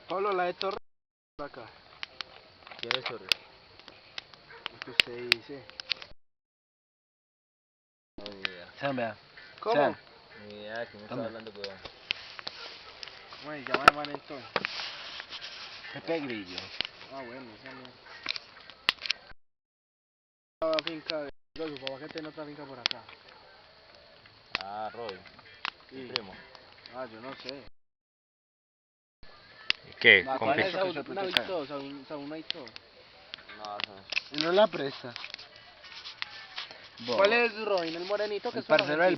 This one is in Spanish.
Pablo, la de Torres acá. ¿Quién es Torres? Lo que usted dice. No, ni idea. Sean, vea. ¿Cómo? Sean. Ni idea, ¿quién me está Tome. hablando, weón? ¿Cómo se llama el man entonces? Pepe Grillo. Ah, bueno, esa mierda. La finca de su papá que tiene otra finca por acá. Ah, Roy. Sí. Mi primo. Ah, yo no sé. ¿Qué? ¿Cuál ¿Con es qué? Saúl Aito? Saúl Aito. No, eso no. Y no la presta. ¿Cuál es Robin? El morenito que El es para parcero del